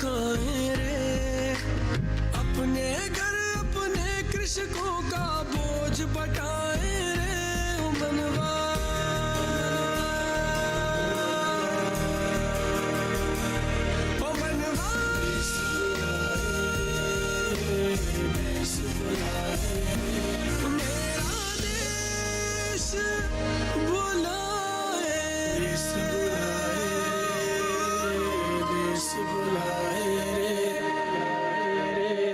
दिखाएं रे, अपने घर अपने कृषकों का बोझ बटाएं रे ओ मनवा। ओ मनवा मेरा देश बुलाए, देश बुलाए रे।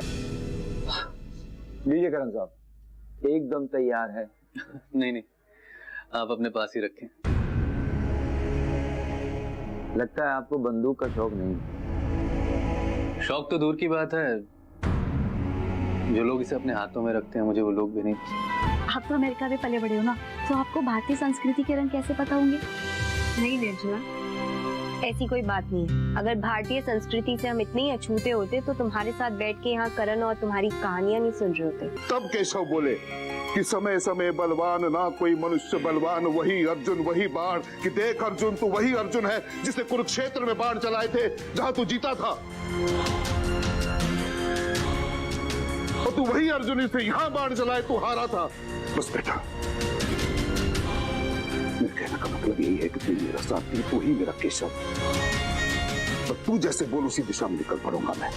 लीजिए करण साहब, एकदम तैयार है। नहीं, आप अपने पास ही रखें। लगता है आपको बंदूक का शौक नहीं। शौक तो दूर की बात है, जो लोग इसे अपने हाथों में रखते हैं मुझे वो लोग भी नहीं पसंद। आप तो अमेरिका में पले बड़े हो ना, तो आपको भारतीय संस्कृति के रंग कैसे पता होंगे? नहीं निर्जला, ऐसी कोई बात नहीं है। अगर भारतीय संस्कृति से हम इतने ही अछूते होते तो तुम्हारे साथ बैठ के यहाँ करण और तुम्हारी कहानियां नहीं सुन रहे होते। तब केशव बोले कि समय समय बलवान ना कोई मनुष्य बलवान, वही अर्जुन वही बाण, कि देख अर्जुन तू वही अर्जुन है जिसने कुरुक्षेत्र में बाण चलाए थे जहां तू जीता था, और तू वही अर्जुन जिसने यहां बाण चलाए तू हारा था। बस बेटा, मेरे कहने का मतलब यही है कि तू मेरा साथी, तू ही मेरा केशव, और तू जैसे बोल उसी दिशा में निकल पड़ूंगा मैं।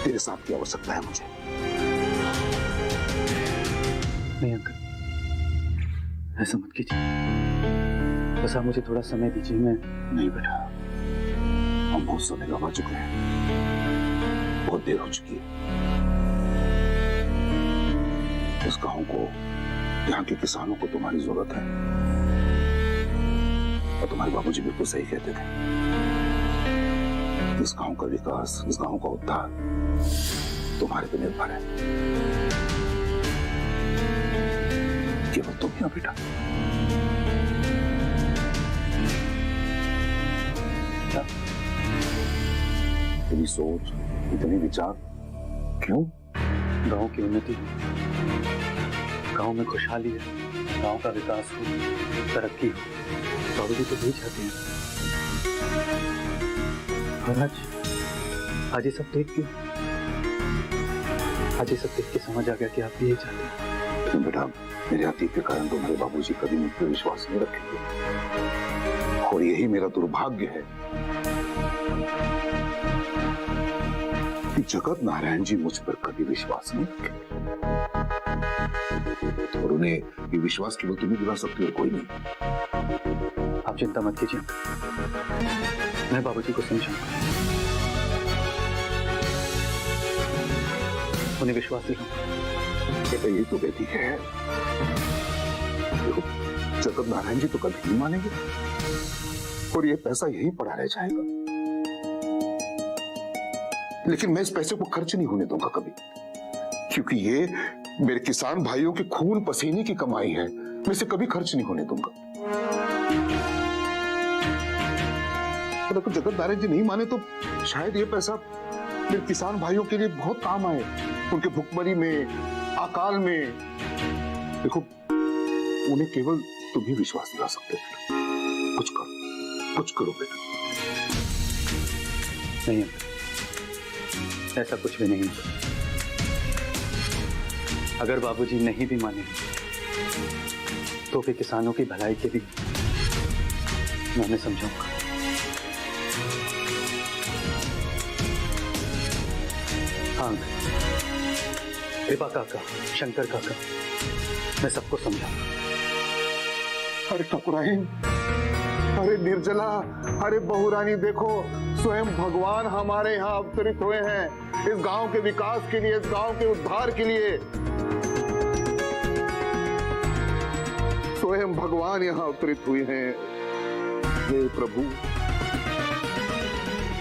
तेरे साथ की आवश्यकता है मुझे। नहीं अंकल, ऐसा मत कीजिए, बस आप मुझे थोड़ा समय दीजिए। मैं नहीं बेटा, हम बहुत समय गवा चुके हैं, बहुत देर हो चुकी है। इस गांव को, यहाँ के किसानों को तुम्हारी जरूरत है, और तुम्हारे बाबूजी बिल्कुल सही कहते थे। इस गांव का विकास, इस गांव का उद्धार तुम्हारे पे निर्भर है। केवल तुम ही हो बेटा। क्या इतनी सोच, इतने विचार क्यों? गांव की उन्नति, गांव में खुशहाली है, गांव का विकास हो, तरक्की हो, बाबूजी तो यही चाहते हैं। और आज ये सब देख के, आज ये सब देख के समझ आ गया कि आप भी यही चाहते हैं। तुम बेटा, मेरे अतीत के कारण तुम्हारे बाबूजी कभी मुझ पर विश्वास नहीं रखेंगे, और यही मेरा दुर्भाग्य है कि जगत नारायण जी मुझ पर कभी विश्वास नहीं रखेंगे, और उन्हें ये विश्वास केवल तुम्हें दिला सकती हो, कोई नहीं। आप चिंता मत कीजिए, मैं बाबूजी को समझाऊंगा, उन्हें विश्वास दिलाऊंगा। बेटा ये तो बेटी है, देखो जगत नारायण जी तो कभी नहीं मानेंगे, और ये पैसा यहीं पड़ा रह जाएगा। लेकिन मैं इस पैसे को खर्च नहीं होने दूंगा कभी, क्योंकि ये मेरे किसान भाइयों के खून पसीने की कमाई है, मैं इसे कभी खर्च नहीं होने दूंगा। अगर जगत नारायण जी नहीं माने तो शायद ये पैसा मेरे किसान भाइयों के लिए बहुत काम आए, उनके भुखमरी में, अकाल में। देखो उन्हें केवल तुम ही विश्वास दिला सकते हो। कुछ करो बेटा। नहीं ऐसा कुछ भी नहीं, अगर बाबूजी नहीं भी माने तो फिर किसानों की भलाई के लिए मैं उन्हें समझाऊंगा। हाँ, कृपा काका, शंकर काका, मैं सबको समझाऊंगा। अरे ठकुराइन, अरे निर्जला, अरे बहुरानी, देखो स्वयं भगवान हमारे यहाँ अवतरित हुए हैं इस गांव के विकास के लिए, इस गांव के उद्धार के लिए। स्वयं भगवान यहाँ अवतरित हुए हैं। हे प्रभु,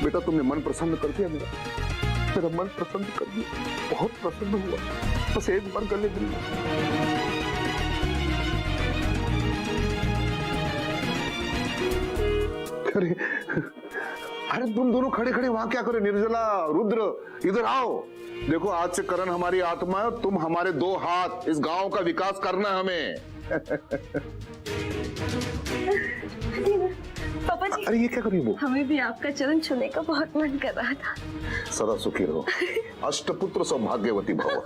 बेटा तुमने मन प्रसन्न कर दिया मेरा मन प्रसन्न कर दिया, बहुत प्रसन्न हुआ। बस एक बार गले मिल। अरे अरे तुम दोनों खड़े खड़े वहां क्या करो? निर्जला, रुद्र, इधर आओ। देखो आज से करण हमारी आत्मा है, तुम हमारे दो हाथ। इस गांव का विकास करना है हमें। पापा जी, अरे ये क्या कर रही हो? हमें भी आपका चरण छूने का बहुत मन कर रहा था, सदा सुखी रहो, अष्टपुत्र सौभाग्यवती भव।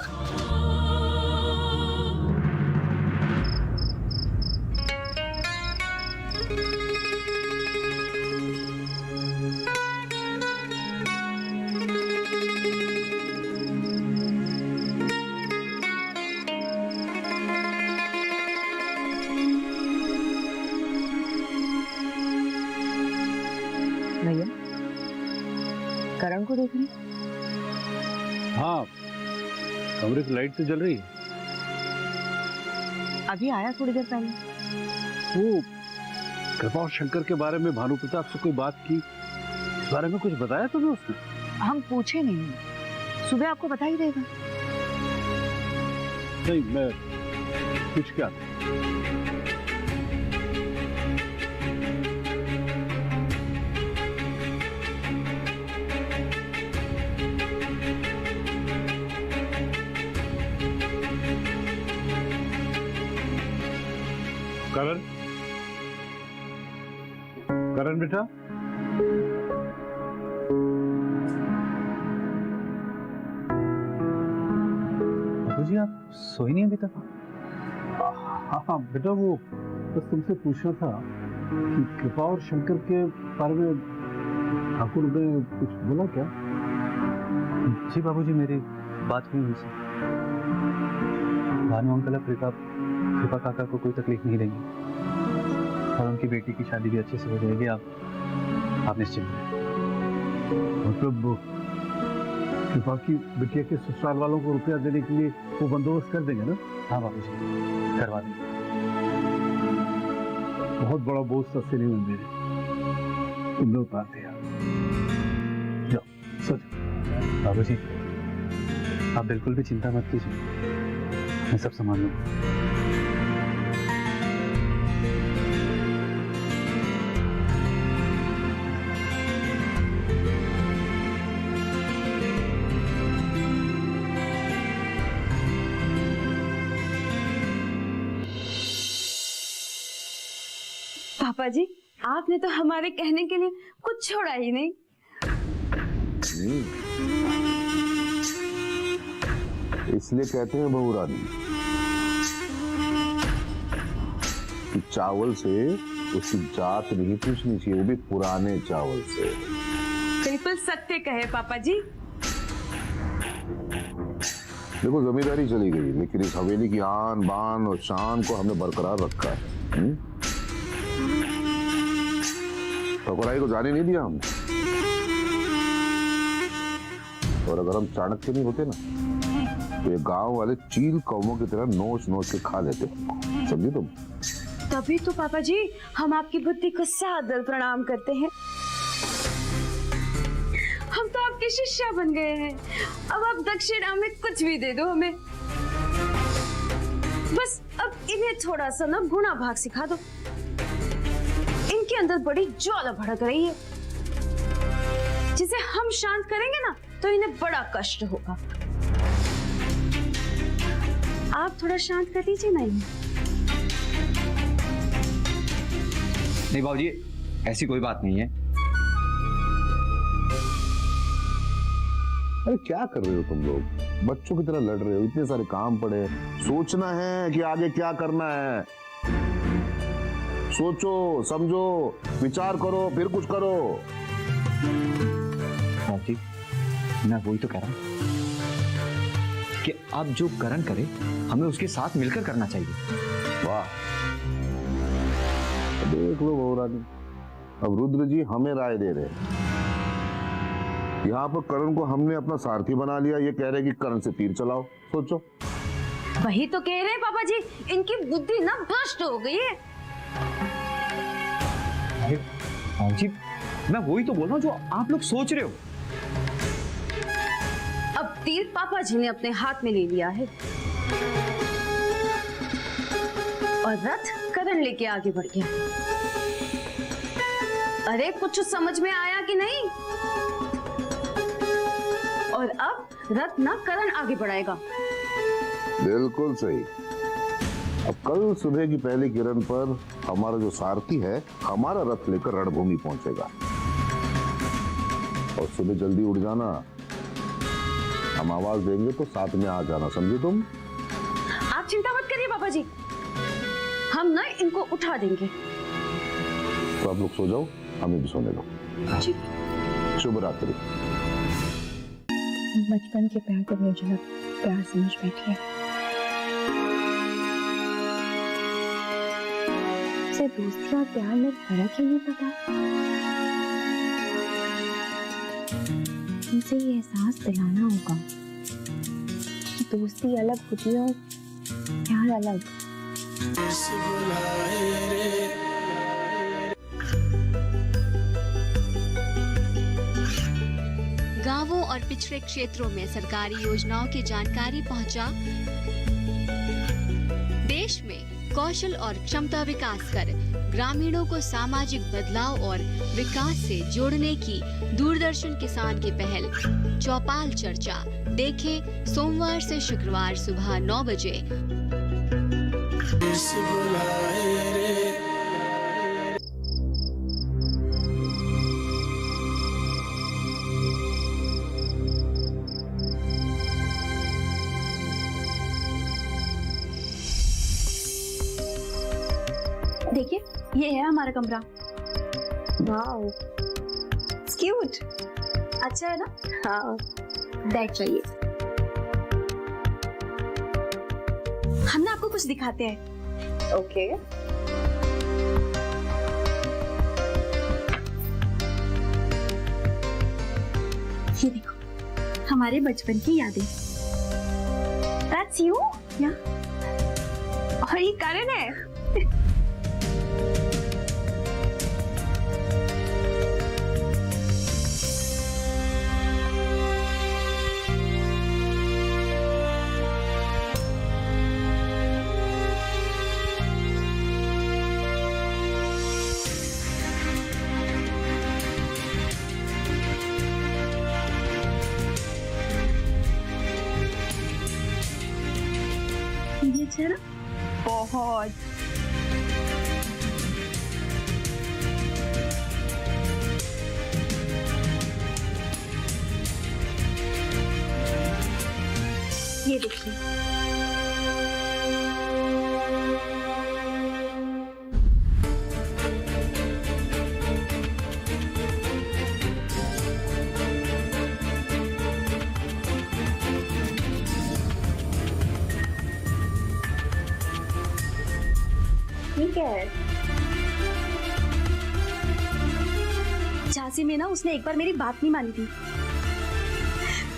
भैया करण को देख रही? हाँ, कमरे की लाइट तो जल रही है। अभी आया थोड़ी देर पहले। वो कृपा और शंकर के बारे में भानु प्रताप से कोई बात की, इस बारे में कुछ बताया तुम्हें उसने? हम पूछे नहीं, सुबह आपको बता ही देगा। नहीं, मैं कुछ क्या करण, करण बेटा, जी आप सोए नहीं अभी तक? हाँ बेटा, वो बस तुमसे पूछना था कि कृपा और शंकर के बारे में ठाकुर ने कुछ बोला क्या? जी बाबूजी, मेरी बात हुई उनसे। भानु अंकल अब कृपा काका को कोई तकलीफ नहीं देंगे और उनकी बेटी की शादी भी अच्छे से हो जाएगी। आप निश्चिंत रहें। मतलब कृपा की बिटिया के ससुराल वालों को रुपया देने के लिए वो बंदोबस्त कर देंगे ना? हाँ बाबूजी, करवा देंगे। बहुत बड़ा बोझ था सिरे में मेरे, तुमने उतार दिया। जाओ सो जाओ। बाबूजी आप बिल्कुल भी चिंता मत कीजिए, मैं सब संभाल लूंगा। पापा जी, आपने तो हमारे कहने के लिए कुछ छोड़ा ही नहीं। इसलिए कहते हैं बहू रानी कि चावल से उसकी जात नहीं पूछनी चाहिए, वो भी पुराने चावल से। बिल्कुल सत्य कहे पापा जी। देखो जमींदारी चली गई, लेकिन इस हवेली की आन बान और शान को हमने बरकरार रखा है। ठकुराई को जाने नहीं दिया हमने। और अगर हम चाणक्य नहीं होते ना, तो ये गांव वाले चील कौमों की तरह नोच नोच के खा लेते। समझी तुम? तभी तो पापा जी हम आपकी बुद्धि को सादर प्रणाम करते हैं। हम तो आपके शिष्य बन गए हैं। अब आप दक्षिणा में कुछ भी दे दो हमें। बस अब इन्हें थोड़ा सा ना गुणा भाग सिखा दो। इनके अंदर बड़ी ज्वाला भड़क रही है, जिसे हम शांत करेंगे ना तो इन्हें बड़ा कष्ट होगा। आप थोड़ा शांत कर दीजिए ना इन्हें। नहीं बाबूजी, ऐसी कोई बात नहीं है। अरे क्या कर रहे हो तुम लोग? बच्चों की तरह लड़ रहे हो, इतने सारे काम पड़े। सोचना है कि आगे क्या करना है। सोचो समझो, विचार करो, फिर कुछ करो। बाबूजी मैं वही तो कह रहा हूँ कि आप जो करण करे हमें उसके साथ मिलकर करना चाहिए। वाह, देख लो बहू रानी, अब रुद्र जी हमें राय दे रहे हैं। यहाँ पर करण को हमने अपना सारथी बना लिया, ये कह रहे कि करण से तीर चलाओ। सोचो। वही तो कह रहे हैं पापा जी, इनकी बुद्धि ना भ्रष्ट हो गई है। अरे बाबूजी मैं वही तो बोल रहा हूँ जो आप लोग सोच रहे हो। अब तीर पापा जी ने अपने हाथ में ले लिया है और रथ करण लेके आगे बढ़ गया। अरे कुछ समझ में आया कि नहीं? और अब रथ ना करण आगे बढ़ाएगा। बिल्कुल सही। अब कल सुबह की पहली किरण पर हमारा जो सारथी है हमारा रथ लेकर रणभूमि पहुंचेगा। और सुबह जल्दी उठ जाना, हम आवाज देंगे तो साथ में आ जाना, समझे तुम? आप चिंता मत करिए पापा जी, हम ना इनको उठा देंगे। तो आप लोग सो जाओ, हमें भी सोने दो। जी। शुभ रात्रि। बचपन के प्यार को निर्जला प्यार समझ बैठी है। उसे दोस्ती और प्यार में फर्क ही नहीं पता। उसे ये एहसास दिलाना होगा कि दोस्ती अलग होती है और प्यार अलग। इस बुलाए रे गांवों और पिछड़े क्षेत्रों में सरकारी योजनाओं की जानकारी पहुंचा। देश में कौशल और क्षमता विकास कर ग्रामीणों को सामाजिक बदलाव और विकास से जोड़ने की दूरदर्शन किसान की पहल चौपाल चर्चा देखें सोमवार से शुक्रवार सुबह 9 बजे। इस बुलाए रे देखिए, ये है हमारा कमरा। Wow, cute. अच्छा है ना? हाँ, बैठ जाइए, हम ना आपको कुछ दिखाते हैं। ओके। ये देखो, हमारे बचपन की यादें। That's you? Yeah. और ये करण है। ये अच्छा है ना? बहुत। ये देखिए, ठीक है। झांसी में ना उसने एक बार मेरी बात नहीं मानी थी,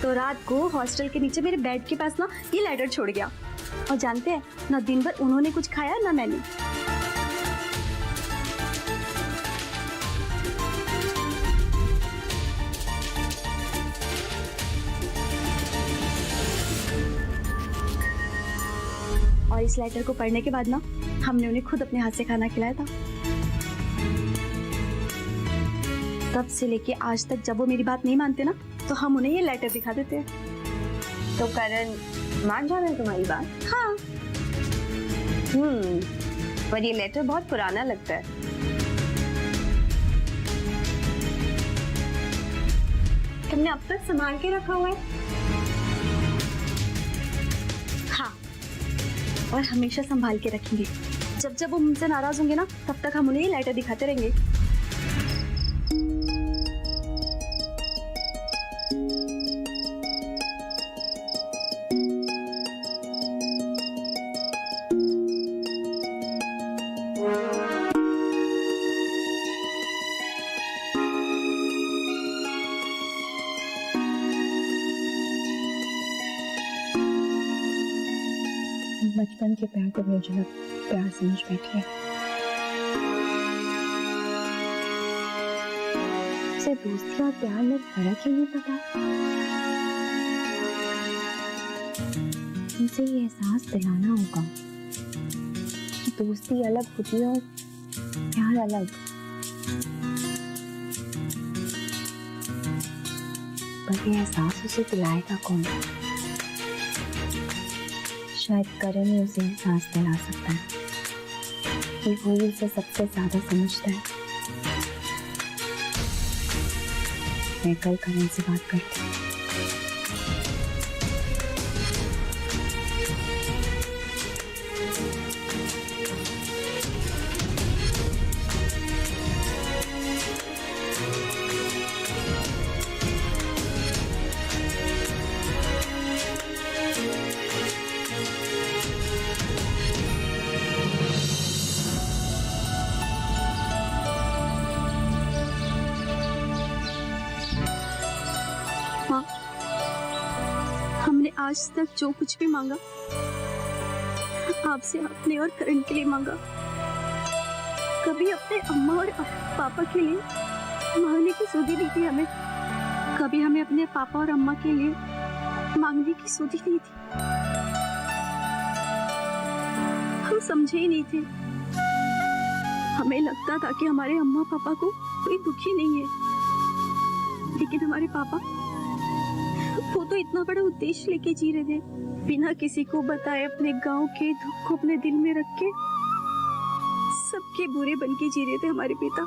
तो रात को हॉस्टल के नीचे मेरे बेड के पास ना ये लेटर छोड़ गया। और जानते हैं ना, दिन भर उन्होंने कुछ खाया ना मैंने। और इस लेटर को पढ़ने के बाद ना हमने उन्हें खुद अपने हाथ से खाना खिलाया था। तब से लेके आज तक जब वो मेरी बात नहीं मानते ना, तो हम उन्हें ये लेटर दिखा देते हैं। तो करण मान जाना है तुम्हारी बात? हाँ। पर ये लेटर बहुत पुराना लगता है। तुमने अब तक संभाल के रखा हुआ है? हाँ, और हमेशा संभाल के रखेंगे। जब जब वो मुझसे नाराज होंगे ना, तब तक हम उन्हें ये लेटर दिखाते रहेंगे। बचपन के प्यार को निर्जला प्यार समझ बैठी है। उसे दोस्ती और प्यार में फर्क ही नहीं पता। उसे ये एहसास दिलाना होगा कि दोस्ती अलग होती है और प्यार अलग। पर ये एहसास उसे दिलाएगा कौन? शायद करण ही उसे एहसास दिला सकता है कि वो ही उसे सबसे ज्यादा समझता है। मैं कल करण से बात करती हूँ। आज तक जो कुछ भी मांगा आपसे अपने और करण के लिए मांगा। कभी अपने अम्मा और पापा के लिए मांगने की सुधी नहीं थी हमें। कभी हमें अपने पापा और अम्मा के लिए मांगने की सुधी नहीं थी। हम समझे ही नहीं थे। हमें लगता था कि हमारे अम्मा पापा को कोई दुखी नहीं है, लेकिन हमारे पापा वो तो इतना बड़ा उद्देश्य लेके जी रहे थे, बिना किसी को बताए अपने गांव के दुख को अपने दिल में रख के सबके बुरे बन के जी रहे थे हमारे पिता।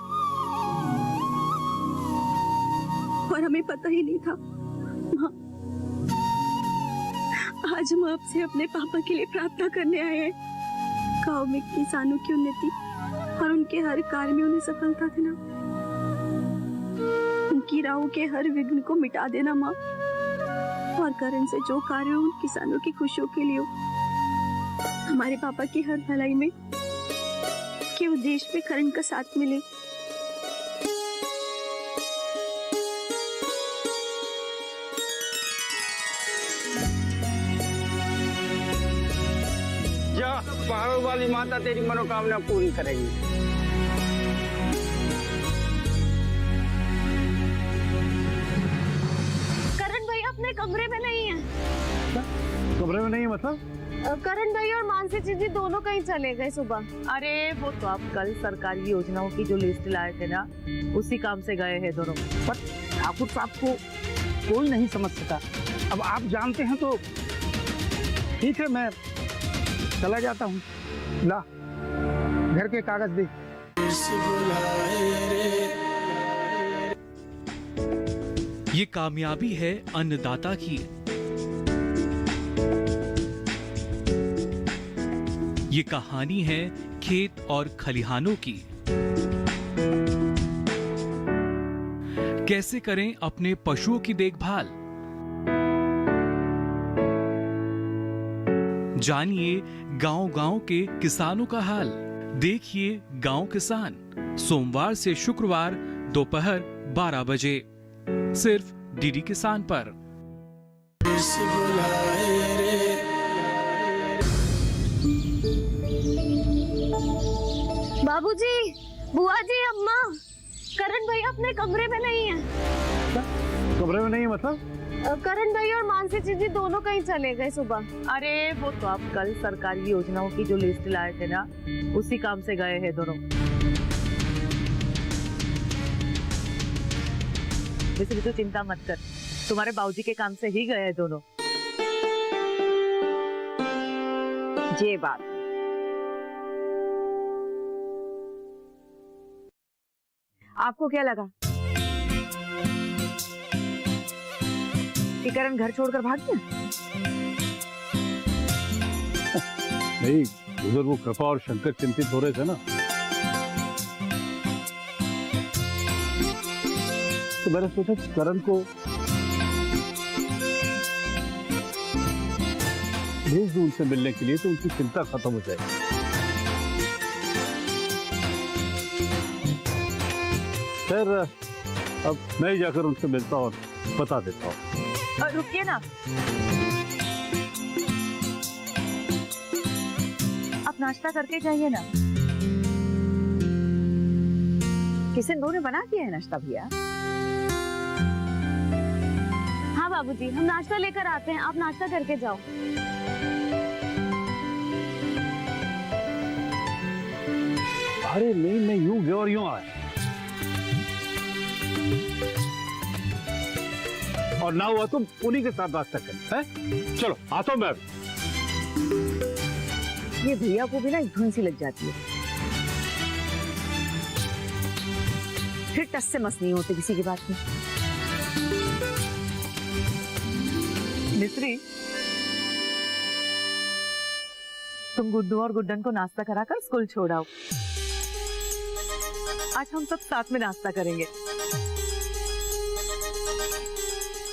और हमें पता ही नहीं था। माँ, आज हम आपसे अपने पापा के लिए प्रार्थना करने आए हैं। गांव में किसानों की उन्नति और उनके हर कार्य में उन्हें सफलता देना, उनकी राहों के हर विघ्न को मिटा देना माँ। और करण से जो कार्य उन किसानों की खुशियों के लिए हो, हमारे पापा की हर भलाई में के उद्देश्य में करण का साथ मिले। जा, पहाड़ों वाली माता तेरी मनोकामना पूरी करेगी। करण भाई अपने कमरे में नहीं है। कमरे में नहीं है मतलब? करण भाई और मानसी जी दोनों कहीं चले गए सुबह। अरे वो तो आप कल सरकारी योजनाओं की जो लिस्ट लाए थे ना, उसी काम से गए हैं दोनों। पर ठाकुर साहब को कोई नहीं समझ सका। अब आप जानते हैं तो ठीक है, मैं चला जाता हूँ। ला, घर के कागज दे। ये कामयाबी है अन्नदाता की। ये कहानी है खेत और खलिहानों की। कैसे करें अपने पशुओं की देखभाल, जानिए गांव-गांव के किसानों का हाल। देखिए गांव किसान, सोमवार से शुक्रवार दोपहर 12 बजे सिर्फ डीडी किसान पर। बाबूजी, बुआ जी, अम्मा, करण भाई अपने कमरे में नहीं है। कमरे में नहीं है मतलब? करण भाई और मानसी जी दोनों कहीं चले गए सुबह। अरे वो तो आप कल सरकारी योजनाओं की जो लिस्ट लाए थे ना, उसी काम से गए हैं दोनों। वैसे तो चिंता मत कर, तुम्हारे बाबूजी के काम से ही गए हैं दोनों। ये बात आपको क्या लगा कि करण घर छोड़कर भाग गया? नहीं, उधर वो कृपा और शंकर चिंतित हो रहे थे ना, तो मैंने सोचा करण को भेज दूं उनसे मिलने के लिए, तो उनकी चिंता खत्म हो जाएगी। खैर, अब मैं ही जाकर उनसे मिलता और बता देता हूँ। और रुकिए ना, आप नाश्ता करके जाइए ना। किशन ने बना दिया है नाश्ता भैया। हाँ बाबूजी, हम नाश्ता लेकर आते हैं, आप नाश्ता करके जाओ। अरे नहीं, मैं यूं गया और यूं आया, और ना हुआ तो उन्हीं के साथ नाश्ता करें। चलो आता हूं मैं। ये भैया को भी ना एक धुन सी लग जाती है, फिर टस से मस नहीं होते किसी की बात में। मिस्त्री, तुम गुड्डू और गुड्डन को नाश्ता कराकर स्कूल छोड़ाओ। आज हम सब साथ में नाश्ता करेंगे,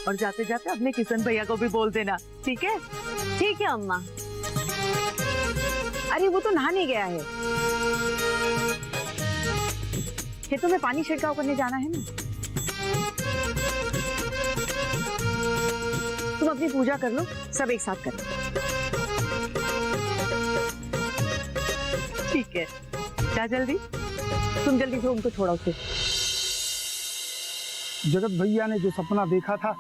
और जाते जाते अपने किशन भैया को भी बोल देना, ठीक है? ठीक है अम्मा। अरे वो तो नहाने गया है, खेतों में पानी छिड़काव करने जाना है ना। तुम अपनी भी पूजा कर लो, सब एक साथ कर लो। ठीक है, क्या जल्दी? तुम जल्दी से उनको छोड़ो उसे। जगत भैया ने जो सपना देखा था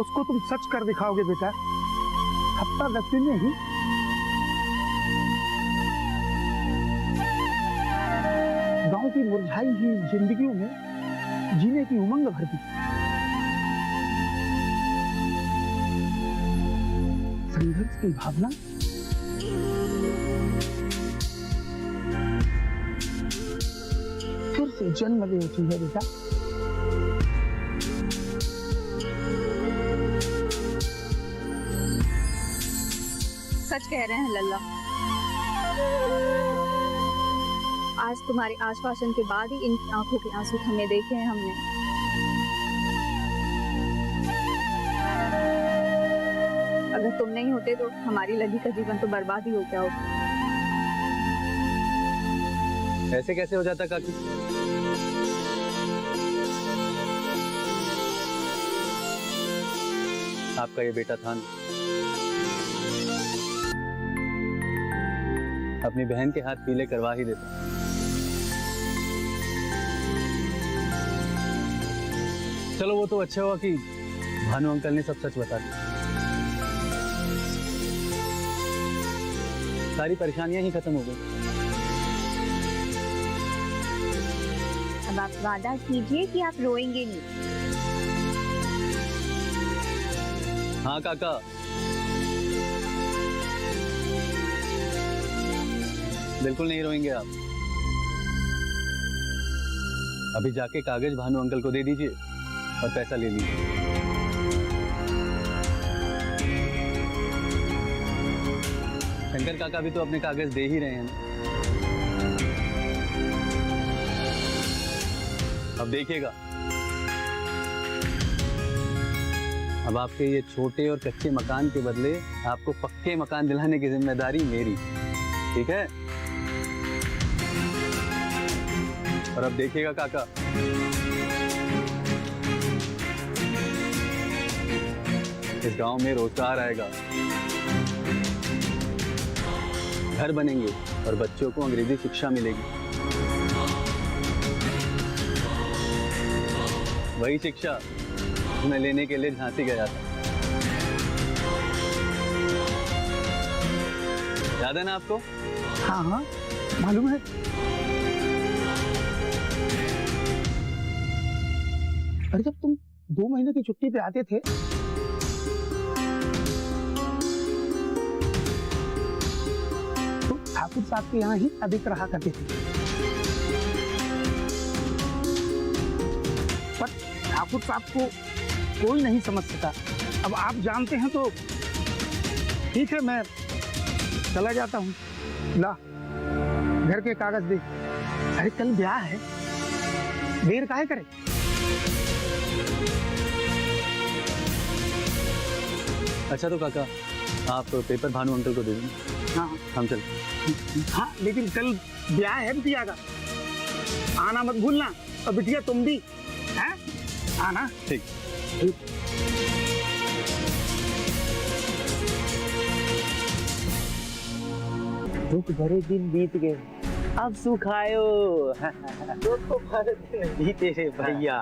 उसको तुम सच कर दिखाओगे बेटा। हफ्ता 10 दिन में ही गांव की मुरझाई हुई जिंदगियों में जीने की उमंग भर दी। संघर्ष की भावना फिर से जन्म ले उठी है बेटा। सच कह रहे हैं लल्ला, आज तुम्हारे आश्वासन के बाद ही इन आंखों के आंसू थमे देखे हैं हमने। अगर तुम नहीं होते तो हमारी लगी का जीवन तो बर्बाद ही हो गया होता। ऐसे कैसे हो जाता काकी? आपका ये बेटा था ना, अपनी बहन के हाथ पीले करवा ही देता। चलो वो तो अच्छा हुआ कि भानु अंकल ने सब सच बता दिया। सारी परेशानियां ही खत्म हो गई। अब आप वादा कीजिए कि आप रोएंगे नहीं। हाँ काका, बिल्कुल नहीं रोएंगे आप। अभी जाके कागज भानु अंकल को दे दीजिए और पैसा ले लीजिए। शंकर काका भी तो अपने कागज दे ही रहे हैं ना। अब देखिएगा, अब आपके ये छोटे और कच्चे मकान के बदले आपको पक्के मकान दिलाने की जिम्मेदारी मेरी, ठीक है? और अब देखिएगा काका, इस गांव में रोजगार आएगा, घर बनेंगे और बच्चों को अंग्रेजी शिक्षा मिलेगी। वही शिक्षा मैं लेने के लिए झांसी गया था, याद है ना आपको? हाँ हाँ मालूम है। अरे जब तुम 2 महीने की छुट्टी पे आते थे तो ठाकुर साहब के यहाँ ही अधिक रहा करते थे, पर ठाकुर साहब को कोई नहीं समझ सका। अब आप जानते हैं तो ठीक है, मैं चला जाता हूँ। ला घर के कागज दे। अरे कल ब्याह है, देर काहे करे? अच्छा तो काका, आप पेपर भानु अंकल को दे दें। हाँ हम चलते। हाँ लेकिन कल ब्याह है बिटिया का, आना मत भूलना। और बिटिया तुम भी हैं, आना। ठीक। दुख भरे दिन बीत गए, अब सुख आयो। दुख भरे दिन बीते रे भैया,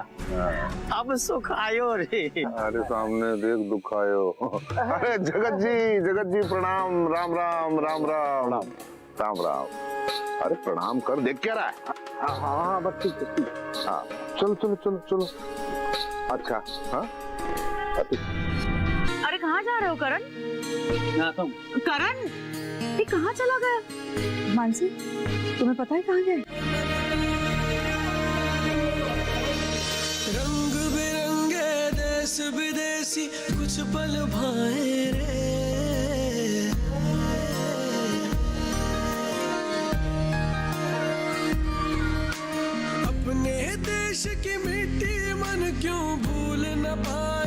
अब सुख आयो रे। अरे सामने देख दुख आयो। अरे जगत जी प्रणाम। राम राम राम राम राम राम। अरे प्रणाम कर, देख क्या रहा है? हाँ बस ठीक। हाँ चलो। अच्छा हाँ अरे कहाँ जा रहे हो करण? ना तुम। करण ये कहाँ चला गया? मानसी तुम्हें पता है कहाँ गए? रंग बिरंगे देश विदेशी कुछ पल भाए रे, अपने देश की मिट्टी मन क्यों भूल न पाए।